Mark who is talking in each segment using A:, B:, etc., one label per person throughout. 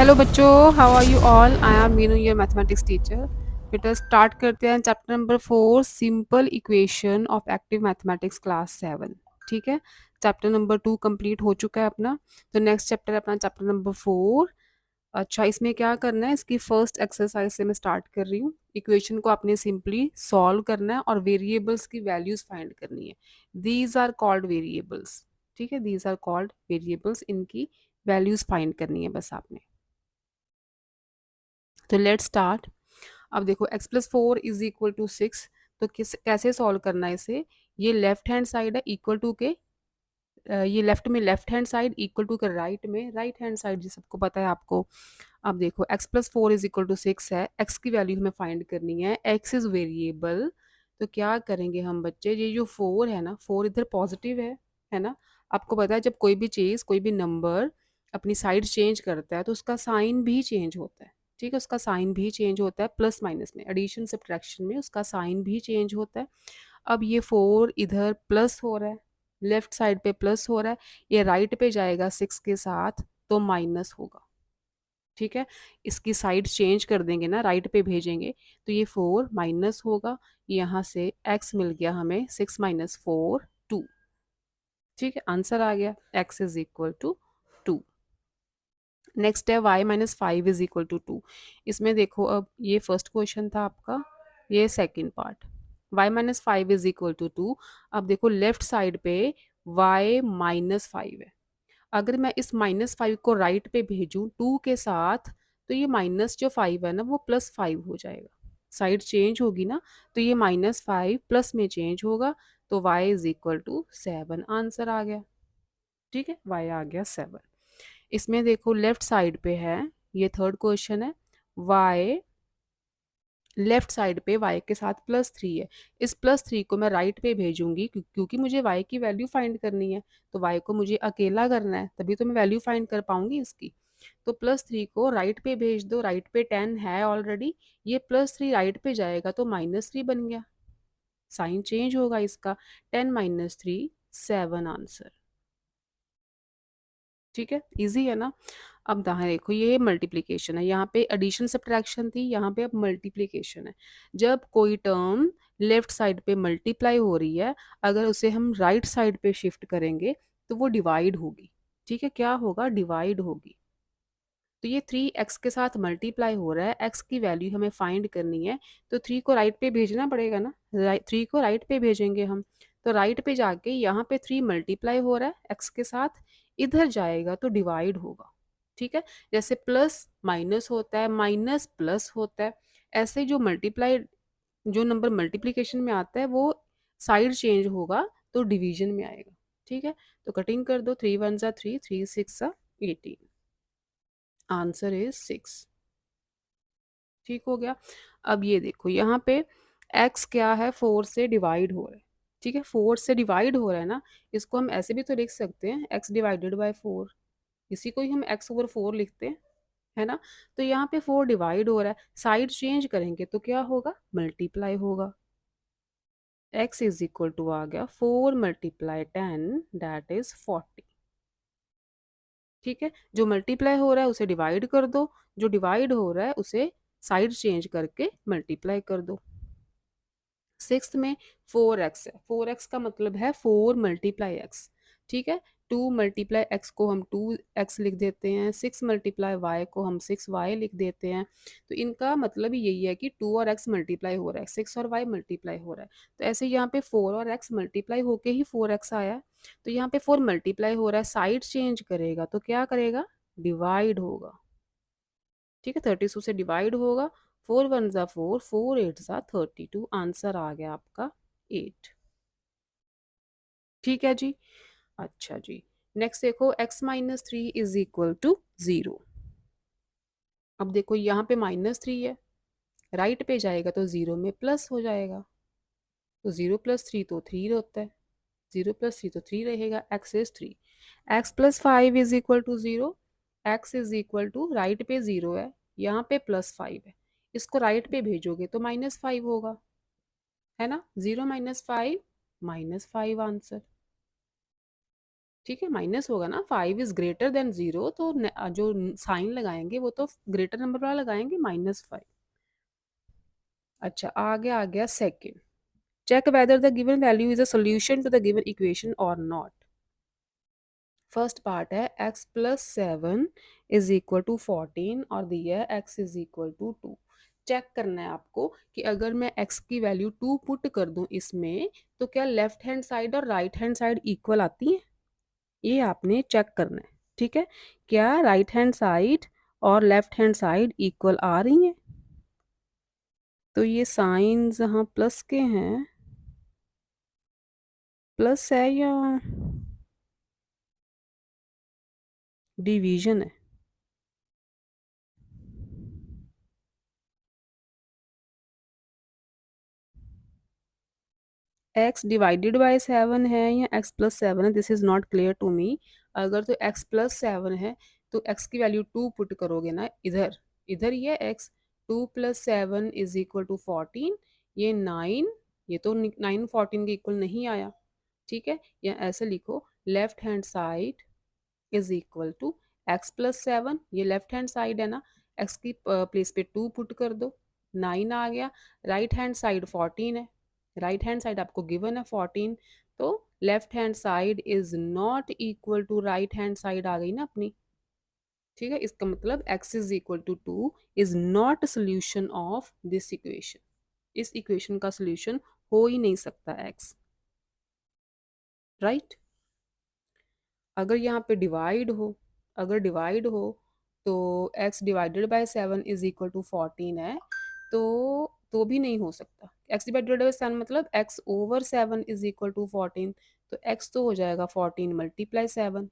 A: Hello बच्चों, how are you all? I am Meenu, your mathematics teacher. बेटा start करते हैं chapter number 4, simple equation of active mathematics class 7। ठीक है, chapter number 2 complete हो चुका है अपना। तो नेक्स्ट चैप्टर है अपना चैप्टर नंबर 4। अच्छा, इसमें क्या करना है, इसकी फर्स्ट एक्सरसाइज से मैं स्टार्ट कर रही हूँ। इक्वेशन को आपने सिंपली सॉल्व करना है और वेरिएबल्स की वैल्यूज फाइंड करनी है। These are called variables. ठीक है, दीज आर कॉल्ड वेरिएबल्स, इनकी वैल्यूज फाइंड करनी है बस आपने। तो लेट्स स्टार्ट। अब देखो x+4 इज इक्वल टू 6। तो किस कैसे सॉल्व करना है इसे? ये लेफ्ट हैंड साइड है इक्वल टू के, ये लेफ्ट में left hand side equal to के राइट में राइट हैंड साइड, जी सबको पता है आपको। अब देखो x+4 इज इक्वल टू 6 है, x की वैल्यू हमें फाइंड करनी है, x इज वेरिएबल। तो क्या करेंगे हम बच्चे, ये जो 4 है ना, 4 इधर पॉजिटिव है ना। आपको पता है जब कोई भी चीज़, कोई भी नंबर अपनी साइड चेंज करता है तो उसका साइन भी चेंज होता है। ठीक है, उसका साइन भी चेंज होता है, प्लस माइनस में, एडिशन सब्ट्रैक्शन में उसका साइन भी चेंज होता है। अब ये 4 इधर प्लस हो रहा है, लेफ्ट साइड पे प्लस हो रहा है, ये राइट पे जाएगा 6 के साथ तो माइनस होगा। ठीक है, इसकी साइड चेंज कर देंगे ना, राइट पे भेजेंगे तो ये 4 माइनस होगा। यहाँ से x मिल गया हमें, 6 माइनस 4 2। ठीक है, आंसर आ गया, x is equal to 2। Next है y-5 इज इक्वल टू 2। इसमें देखो, अब ये फर्स्ट क्वेश्चन था आपका, ये second part. y-5 is equal to 2। अब देखो लेफ्ट साइड पे y-5 है। अगर मैं इस -5 को राइट पे भेजूँ 2 के साथ, तो ये माइनस जो 5 है ना वो +5 हो जाएगा। साइड चेंज होगी ना, तो ये -5 प्लस में चेंज होगा। तो y is equal to 7 answer आ गया। ठीक है, y आ गया 7। इसमें देखो लेफ्ट साइड पे है, ये थर्ड क्वेश्चन है। y लेफ्ट साइड पे y के साथ +3 है। इस +3 को मैं राइट पे भेजूंगी क्योंकि मुझे y की वैल्यू फाइंड करनी है। तो y को मुझे अकेला करना है, तभी तो मैं वैल्यू फाइंड कर पाऊंगी इसकी। तो +3 को राइट पे भेज दो, राइट पे 10 है ऑलरेडी, ये +3 राइट पे जाएगा तो -3 बन गया, साइन चेंज होगा इसका। 10 माइनस 3 7 आंसर। ठीक है, इजी है ना। अब यहाँ देखो, ये मल्टीप्लिकेशन है, यहाँ पे एडिशन सब्ट्रैक्शन थी, यहाँ पे अब मल्टीप्लिकेशन है। जब कोई टर्म लेफ्ट साइड पे मल्टीप्लाई हो रही है, अगर उसे हम राइट साइड पे शिफ्ट करेंगे तो वो डिवाइड होगी। ठीक है, क्या होगा, डिवाइड होगी। तो ये 3x के साथ मल्टीप्लाई हो रहा है, x की वैल्यू हमें फाइंड करनी है। तो 3 को राइट पे भेजना पड़ेगा ना, 3 को राइट पे भेजेंगे हम। तो राइट पे जाके यहाँ पे 3 मल्टीप्लाई हो रहा है x के साथ, इधर जाएगा तो डिवाइड होगा। ठीक है, जैसे प्लस माइनस होता है, माइनस प्लस होता है, ऐसे जो मल्टीप्लाई, जो नंबर मल्टीप्लिकेशन में आता है वो साइड चेंज होगा तो डिवीजन में आएगा। ठीक है, तो कटिंग कर दो, 3 1 3, 3 6 18, आंसर इज 6। ठीक हो गया। अब ये देखो यहाँ पे x क्या है, 4 से डिवाइड हो रहा है। ठीक है, 4 से डिवाइड हो रहा है ना, इसको हम ऐसे भी तो लिख सकते हैं, x डिवाइडेड बाय 4। इसी को ही हम x/4 लिखते हैं, है ना। तो यहाँ पे 4 डिवाइड हो रहा है, साइड चेंज करेंगे तो क्या होगा, मल्टीप्लाई होगा। x इज इक्वल टू आ गया 4 मल्टीप्लाई 10, दैट इज 40। ठीक है, जो मल्टीप्लाई हो रहा है उसे डिवाइड कर दो, जो डिवाइड हो रहा है उसे साइड चेंज करके मल्टीप्लाई कर दो। सिक्स में 4x है, 4x का मतलब है 4 मल्टीप्लाई एक्स। ठीक है, 2 मल्टीप्लाई एक्स को हम 2x लिख देते हैं, 6 मल्टीप्लाई वाई को हम 6y लिख देते हैं। तो इनका मतलब ही यही है कि 2 और x मल्टीप्लाई हो रहा है, 6 और y मल्टीप्लाई हो रहा है। तो ऐसे यहाँ पे 4 और x मल्टीप्लाई होके ही 4x आया है। तो यहाँ पे 4 मल्टीप्लाई हो रहा है, साइड चेंज करेगा तो क्या करेगा, डिवाइड होगा। ठीक है, 32 से डिवाइड होगा, 4 1 ज़ा 4, 4 8 ज़ा 32, आंसर आ गया आपका 8। ठीक है जी। अच्छा जी, नेक्स्ट देखो, x-3 इज इक्वल टू 0। अब देखो यहाँ पे -3 है, राइट पे जाएगा तो 0 में प्लस हो जाएगा। तो 0 + 3 तो 3 होता है, 0 + 3 तो 3 रहेगा, x is 3। x+5 is equal to 0। x is equal to, right पे 0 है, यहाँ पे +5 है, इसको राइट पे भेजोगे तो -5 होगा, है ना। 0 - 5 -5 आंसर। ठीक है, माइनस होगा ना, 5 इज ग्रेटर देन 0, तो जो साइन लगाएंगे वो तो ग्रेटर नंबर वाला लगाएंगे, -5। अच्छा, आगे आ गया second. Check whether the given value is a solution to the given equation और नॉट। फर्स्ट पार्ट है x+7 इज इक्वल टू 14 और दिया है x is equal to 2। Check करना है आपको कि अगर मैं x की वैल्यू 2 पुट कर दूं इसमें, तो क्या लेफ्ट हैंड साइड और राइट हैंड साइड इक्वल आती है, ये आपने चेक करना है। ठीक है, क्या राइट हैंड साइड और लेफ्ट हैंड साइड इक्वल आ रही हैं? तो ये साइन जहाँ प्लस के हैं, प्लस है या डिवीजन है? एक्स डिवाइडेड बाय 7 है या x+7 है, this is not clear to me. अगर तो x+7 है तो x की वैल्यू 2 पुट करोगे ना इधर, इधर ये x, 2+7 इज इक्वल टू 14, ये 9, ये तो 9 14 के इक्वल नहीं आया। ठीक है, या ऐसे लिखो, left hand side is equal to x+7, ये लेफ्ट हैंड साइड है ना, x की प्लेस पे 2 पुट कर दो, 9 आ गया। राइट हैंड साइड 14 है, राइट हैंड साइड आपको गिवन है 14, तो left hand side is not equal to right hand side आ गई ना अपनी। ठीक है, इसका मतलब x is equal to 2 is not solution of this equation. इस इक्वेशन का सोल्यूशन हो ही नहीं सकता x, राइट। अगर यहाँ पे डिवाइड हो, अगर डिवाइड हो तो x divided by 7 is equal to 14 है, तो भी नहीं हो सकता। x डिवाइडेड बाय 7 मतलब x over 7 is equal to 14, तो x तो हो जाएगा 14 मल्टीप्लाई 7,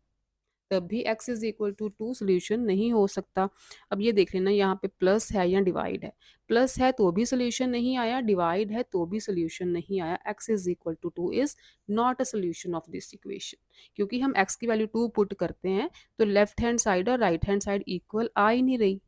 A: तब भी x is equal to 2 solution नहीं हो सकता। अब ये देख लेना, यहाँ पे प्लस है या डिवाइड है, प्लस है तो भी सोल्यूशन नहीं आया, डिवाइड है तो भी सोल्यूशन नहीं आया। x is equal to 2 is not a solution of this equation, क्योंकि हम x की वैल्यू 2 पुट करते हैं तो लेफ्ट हैंड साइड और राइट हैंड साइड इक्वल आ ही नहीं रही।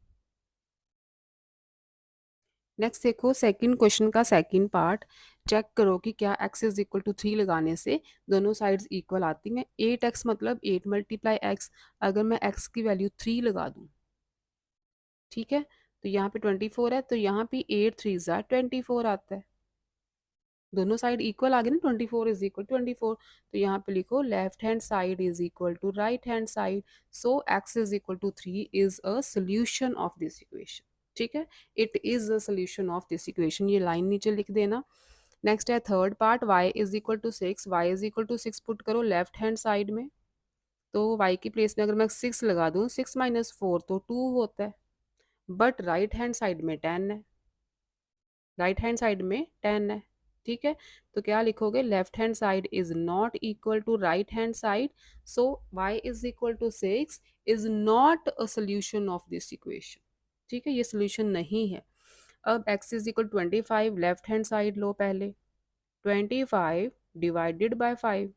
A: नेक्स्ट देखो, सेकंड क्वेश्चन का सेकंड पार्ट। चेक करो कि क्या x इज इक्वल टू 3 लगाने से दोनों साइड्स इक्वल आती हैं। 8x मतलब 8 मल्टीप्लाई x, अगर मैं x की वैल्यू 3 लगा दूं, ठीक है, तो यहाँ पे 24 है, तो यहाँ पे 8 3 ज़ा 24 आता है, दोनों साइड इक्वल आ गए ना, 24 इज इक्वल 24, तो यहाँ पे लिखो left hand side is equal to right hand side, so x is equal to 3 is a solution of this equation. ठीक है, it is the solution of this equation, ये line नीचे लिख देना। नेक्स्ट है third part, y is equal to 6, y is equal to 6 put करो left hand side में, तो y की प्लेस में अगर मैं 6 लगा दूं, 6 माइनस 4 तो 2 होता है, बट राइट हैंड साइड में 10 है, राइट हैंड साइड में 10 है। ठीक है, तो क्या लिखोगे, left hand side is not equal to right hand side, so y is equal to 6 is not a solution of this equation. ठीक है, ये सोल्यूशन नहीं है। अब x is equal 25, left hand side लो पहले, 25 डिवाइडेड बाय 5।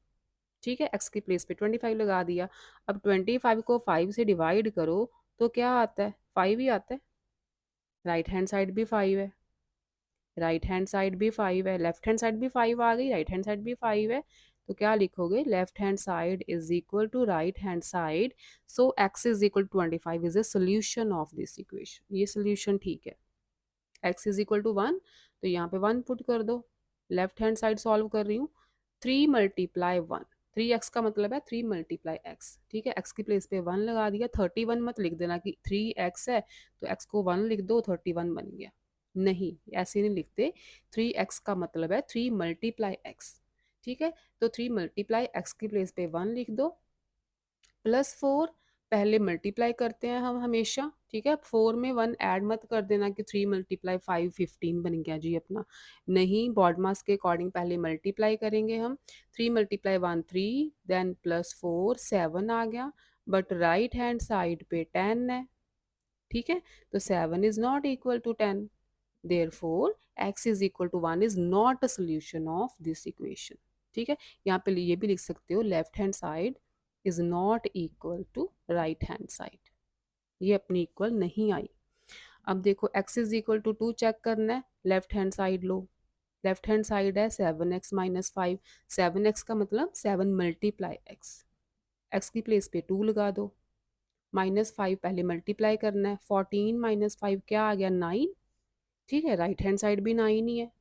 A: ठीक है, x की प्लेस पे 25 लगा दिया। अब 25 को 5 से डिवाइड करो तो क्या आता है, 5 ही आता है। राइट हैंड साइड भी 5 है, राइट हैंड साइड भी 5 है, लेफ्ट हैंड साइड भी 5 आ गई, राइट हैंड साइड भी 5 है, तो क्या लिखोगे, left hand side is equal to right hand side, so x is equal to 25 is a solution of this equation, ये सोल्यूशन ठीक है। x इज इक्वल टू 1, तो यहाँ पे 1 पुट कर दो, लेफ्ट हैंड साइड सॉल्व कर रही हूँ, 3 मल्टीप्लाई 1, 3x का मतलब है 3 मल्टीप्लाई x। ठीक है, x की प्लेस पे 1 लगा दिया, 31 मत लिख देना कि 3x है तो x को 1 लिख दो, 31 बन गया, नहीं ऐसे नहीं लिखते। 3x का मतलब है 3 मल्टीप्लाई x। ठीक है, तो 3 मल्टीप्लाई x की प्लेस पे 1 लिख दो, +4, पहले मल्टीप्लाई करते हैं हम हमेशा। ठीक है, 4 में 1 ऐड मत कर देना कि 3 मल्टीप्लाई 5 15 बन गया जी अपना, नहीं, बॉड मास के अकॉर्डिंग पहले मल्टीप्लाई करेंगे हम। 3 मल्टीप्लाई 1 3, देन +4 7 आ गया, बट राइट हैंड साइड पे 10 है। ठीक है, तो 7 is not equal to 10, therefore x is equal to 1 is not a solution of this equation। ठीक है, यहाँ पे ये भी लिख सकते हो, left hand side is not equal to right hand side, ये अपनी इक्वल नहीं आई। अब देखो x is equal to 2 check करना है, लेफ्ट हैंड साइड लो, लेफ्ट हैंड साइड है 7x माइनस 5, 7x का मतलब 7 मल्टीप्लाई x, एक्स की प्लेस पे 2 लगा दो, -5 पहले मल्टीप्लाई करना है, 14 माइनस 5 क्या आ गया 9। ठीक है, राइट हैंड साइड भी 9 ही है,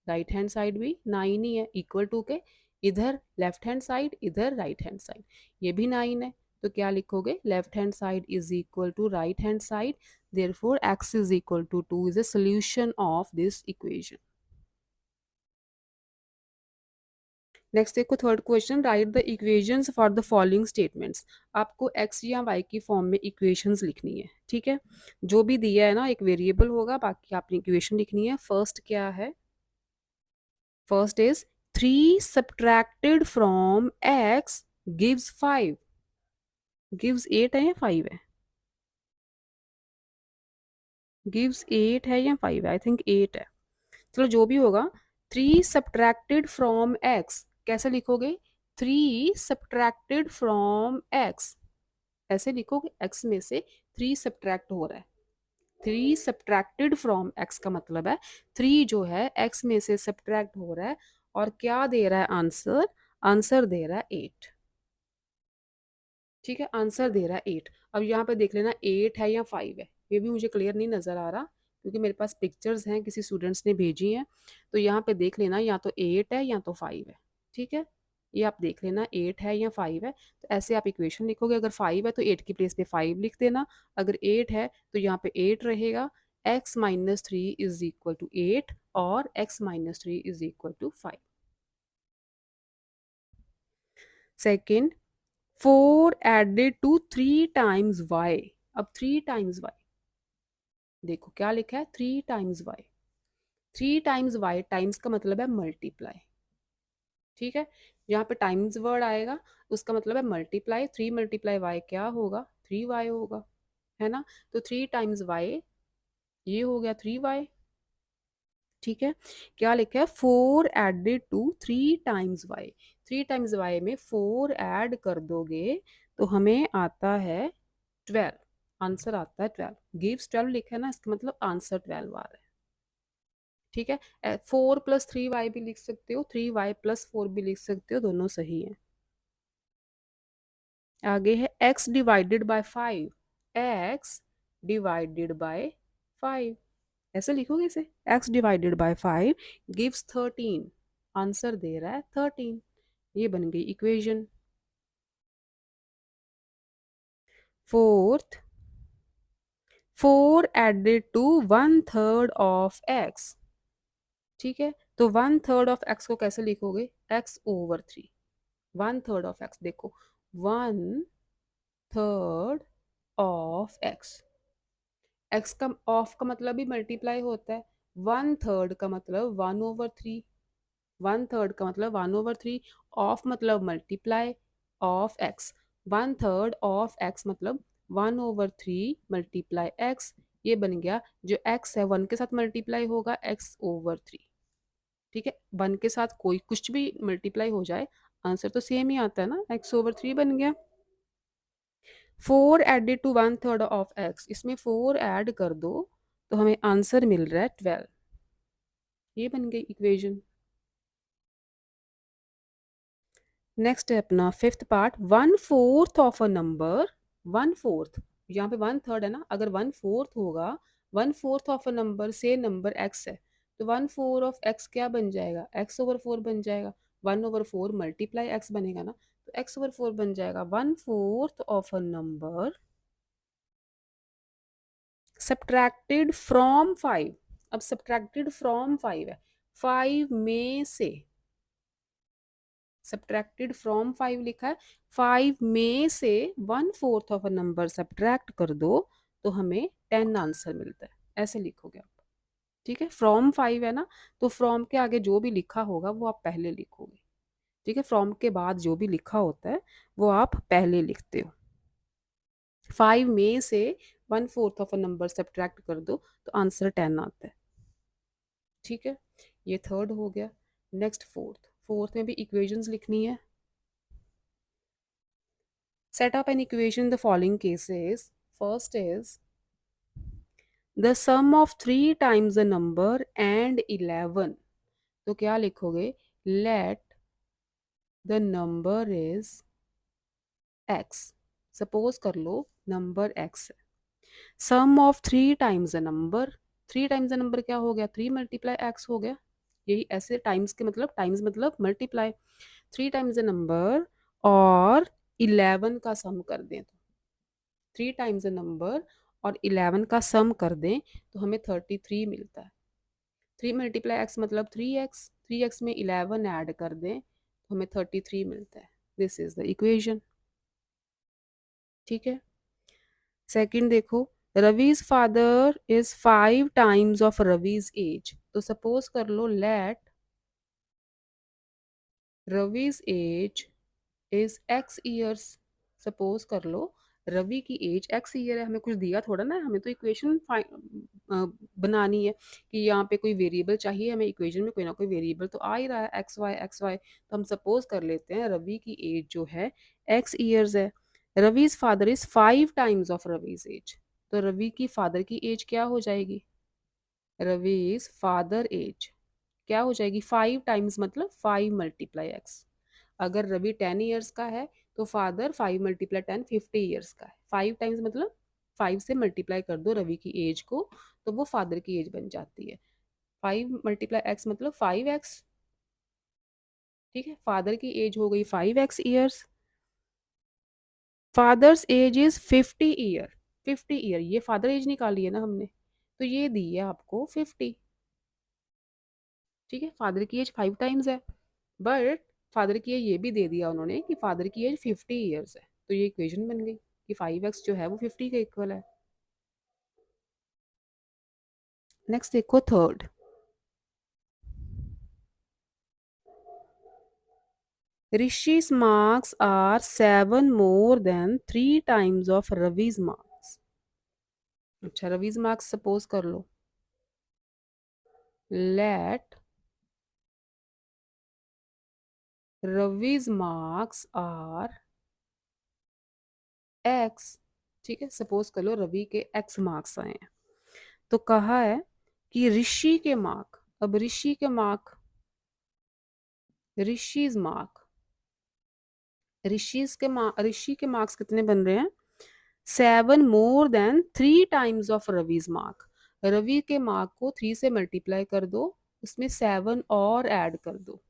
A: राइट हैंड साइड भी 9 ही है, इक्वल टू के इधर लेफ्ट हैंड साइड, इधर राइट हैंड साइड, ये भी 9 है। तो क्या लिखोगे, left hand side is equal to right hand side, therefore x is equal to 2 is a solution of this equation. Next देखो third question, write the equations for the following statements. आपको x या y की form में equations लिखनी है। ठीक है, जो भी दिया है ना एक वेरिएबल होगा, बाकी आपने इक्वेशन लिखनी है। फर्स्ट क्या है, first is 3 subtracted from x gives 5, gives 8 है या 5 है, गिव्स 8 है या 5 है, आई थिंक 8 है। चलो जो भी होगा, 3 सब्ट्रैक्टेड फ्रॉम x कैसे लिखोगे, 3 सब्ट्रैक्टेड फ्रॉम x ऐसे लिखोगे, x में से 3 सब्ट्रैक्ट हो रहा है। 3 सब्ट्रैक्टेड फ्रॉम x का मतलब है 3 जो है x में से सब्ट्रैक्ट हो रहा है, और क्या दे रहा है आंसर, आंसर दे रहा है 8। ठीक है, आंसर दे रहा है 8। अब यहाँ पे देख लेना 8 है या 5 है, ये भी मुझे क्लियर नहीं नज़र आ रहा, क्योंकि मेरे पास पिक्चर्स हैं किसी स्टूडेंट्स ने भेजी हैं। तो यहाँ पे देख लेना या तो 8 है या तो 5 है। ठीक है, ये आप देख लेना 8 है या 5 है। तो ऐसे आप इक्वेशन लिखोगे, अगर 5 है तो 8 की प्लेस पे 5 लिख देना, अगर 8 है तो यहाँ पे 8 रहेगा, x minus 3 is equal to 8 और x minus 3 is equal to 5। Second, 4 added to 3 times y। अब 3 टाइम्स y, देखो क्या लिखा है, 3 times y, 3 times y, times का मतलब है मल्टीप्लाई। ठीक है, यहाँ पे टाइम्स वर्ड आएगा, उसका मतलब है मल्टीप्लाई। 3 मल्टीप्लाई y क्या होगा, 3y होगा, है ना। तो 3 टाइम्स y, ये हो गया 3y। ठीक है, क्या लिखा है, 4 added to 3 times y, 3 times y में 4 ऐड कर दोगे तो हमें आता है 12, आंसर आता है 12। गिव्स 12 लिखा है ना, इसका मतलब आंसर 12 आ रहा है। ठीक है, 4 + 3y भी लिख सकते हो, 3y + 4 भी लिख सकते हो, दोनों सही है। आगे है x divided by 5, x divided by 5 ऐसे लिखोगे इसे, x divided by 5 gives 13, answer दे रहा है 13। ये बन गई इक्वेशन। Fourth, 4 added to 1/3 of x। ठीक है, तो 1/3 ऑफ x को कैसे लिखोगे, x/3, 1/3 ऑफ x, देखो 1/3 ऑफ x, x का ऑफ का मतलब ही मल्टीप्लाई होता है, 1/3 का मतलब 1/3, 1/3 का मतलब 1/3, ऑफ मतलब multiply of x, 1/3 of x मतलब 1/3 मल्टीप्लाई x, ये बन गया, जो x है 1 के साथ मल्टीप्लाई होगा x/3। ठीक है, 1 के साथ कोई कुछ भी मल्टीप्लाई हो जाए आंसर तो सेम ही आता है ना, x/3 बन गया। 4 एडेड टू 1/3 ऑफ x, इसमें 4 ऐड कर दो तो हमें आंसर मिल रहा है 12। ये बन गई इक्वेशन। नेक्स्ट है अपना fifth part, 1/4 of a number, 1/4, यहाँ पे 1/3 है ना, अगर 1/4 होगा, 1/4 ऑफ अ नंबर से नंबर x है, तो 1/4 ऑफ x क्या बन जाएगा, x/4 बन जाएगा, 1/4 मल्टीप्लाई x बनेगा ना, तो x/4 बन जाएगा। 1/4 of a number subtracted from 5, अब सब्ट्रैक्टेड फ्रॉम 5 है, 5 में से, सब्ट्रैक्टेड फ्रॉम 5 लिखा है, 5 में से 1/4 ऑफ अ नंबर सब्ट्रैक्ट कर दो तो हमें 10 आंसर मिलता है, ऐसे लिखोगे आप। ठीक है, फ्रॉम 5 है ना, तो फ्रॉम के आगे जो भी लिखा होगा वो आप पहले लिखोगे। ठीक है, फ्रॉम के बाद जो भी लिखा होता है वो आप पहले लिखते हो। 5 में से 1/4 ऑफ अ नंबर सब्ट्रैक्ट कर दो तो आंसर 10 आता है। ठीक है, ये थर्ड हो गया। नेक्स्ट फोर्थ, फोर्थ में भी इक्वेशंस लिखनी है। Set up an equation in the following cases. First is the sum of 3 times a number and 11. तो क्या लिखोगे, let the number is x, suppose कर लो नंबर एक्स है, sum of three times a number, three times a number क्या हो गया, three multiply x हो गया। यही ऐसे टाइम्स के मतलब, टाइम्स मतलब multiply, three times a number और 11 का सम कर दें, तो थ्री टाइम्स अ नंबर और 11 का सम कर दें तो हमें 33 मिलता है। थ्री मल्टीप्लाई एक्स मतलब थ्री एक्स, थ्री एक्स में 11 ऐड कर दें तो हमें 33 मिलता है। This is the equation. ठीक है, सेकंड देखो, Ravi's father is 5 times of Ravi's age, तो सपोज कर लो let Ravi's age is x years, suppose कर लो रवि की एज एक्स ईयर है, हमें कुछ दिया थोड़ा ना, हमें तो इक्वेशन बनानी है कि यहाँ पे कोई वेरिएबल चाहिए, हमें इक्वेशन में कोई ना कोई वेरिएबल तो आ ही रहा है, एक्स वाई, तो हम सपोज कर लेते हैं रवि की एज जो है एक्स ईयर्स है। Ravi's father is 5 times of Ravi's age, तो रवि की फादर की एज क्या हो जाएगी, रविज फादर एज क्या हो जाएगी, 5 टाइम्स मतलब 5 × x। अगर रवि 10 ईयर्स का है तो फादर 5 × 10 50 ईयर्स का है, 5 टाइम्स मतलब 5 से मल्टीप्लाई कर दो रवि की एज को तो वो फादर की एज बन जाती है। 5 × x मतलब 5x। ठीक है, फादर की एज हो गई 5x years, father's age is 50 year, 50 year, ये फादर एज निकाली है ना हमने, तो ये दी है आपको 50। ठीक है, फादर की एज 5 टाइम्स है, बट फादर की एज ये भी दे दिया उन्होंने कि फादर की एज 50 ईयर्स है, तो ये इक्वेशन बन गई कि 5x जो है वो 50 के इक्वल है। नेक्स्ट देखो third, Rishi's marks are 7 more than 3 times of Ravi's marks। अच्छा, रवि's marks सपोज कर लो, let Ravi's marks are x। ठीक है, सपोज कर लो रवि के x मार्क्स आए हैं, तो कहा है कि ऋषि के मार्क, अब ऋषि के मार्क, ऋषि's मार्क, ऋषि के मार्क्स कितने बन रहे हैं, 7 more than 3 times of Ravi's mark. Ravi के मार्क को 3 से मल्टीप्लाई कर दो, उसमें 7 और ऐड कर दो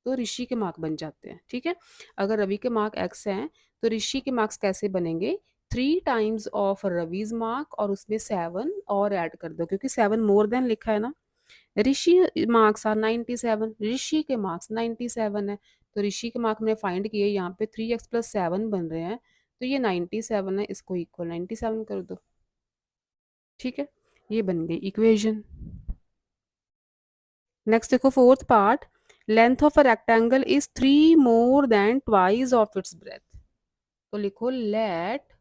A: तो ऋषि के मार्क बन जाते हैं। ठीक है, अगर रवि के मार्क x हैं तो ऋषि के मार्क्स कैसे बनेंगे, 3 टाइम्स ऑफ रवि's मार्क और उसमें 7 और ऐड कर दो, क्योंकि 7 मोर देन लिखा है ना। ऋषि मार्क्स आर 97, ऋषि के मार्क्स 97 है, तो ऋषि के मार्क मैंने फाइंड किए, यहाँ पे 3x + 7 बन रहे हैं, तो ये 97 है, इसको इक्वल 97 कर दो। ठीक है, ये बन गई इक्वेशन। नेक्स्ट देखो fourth part, length of a rectangle is 3 more than 2 of its breath, तो लिखो लेट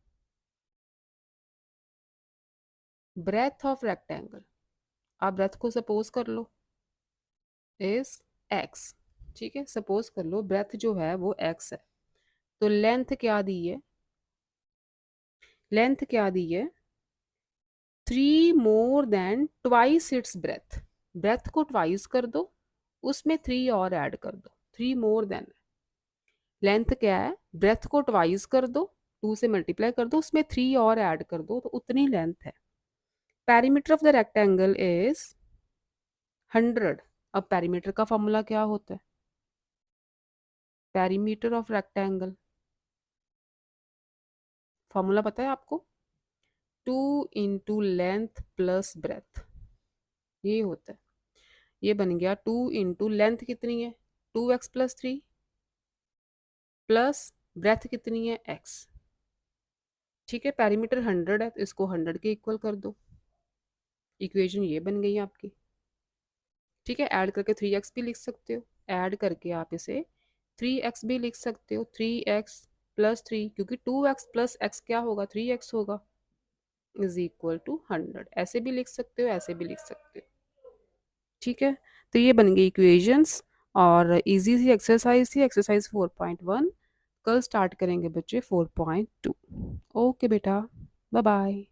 A: ब्रेथ ऑफ रेक्टेंगल, आप ब्रेथ को सपोज कर लो इज एक्स। ठीक है, सपोज कर लो ब्रेथ जो है वो एक्स है, तो लेंथ क्या दी है, लेंथ क्या दी है, 3 more than 2 it's breadth, breadth को ट्वाइस कर दो, उसमें 3 और ऐड कर दो, 3 more than, लेंथ क्या है, ब्रेथ को ट्वाइस कर दो, 2 से मल्टीप्लाई कर दो, उसमें 3 और ऐड कर दो तो उतनी लेंथ है। Perimeter of the rectangle is 100। अब पेरीमीटर का फॉर्मूला क्या होता है, पेरीमीटर ऑफ रेक्टेंगल फॉर्मूला पता है आपको, 2 × लेंथ + ब्रेथ, ये होता है। ये बन गया 2 × लेंथ कितनी है, 2x + 3 प्लस ब्रेथ कितनी है x। ठीक है, पेरीमीटर 100 है तो इसको 100 के इक्वल कर दो, इक्वेशन ये बन गई आपकी। ठीक है, ऐड करके 3x भी लिख सकते हो, ऐड करके आप इसे 3x भी लिख सकते हो, 3x + 3, क्योंकि 2x + x क्या होगा, 3x होगा, इज इक्वल टू 100, ऐसे भी लिख सकते हो, ऐसे भी लिख सकते हो। ठीक है, तो ये बन गई इक्वेशंस, और इजी सी एक्सरसाइज थी, एक्सरसाइज 4.1। कल स्टार्ट करेंगे बच्चे 4.2। ओके बेटा, बाय बाय।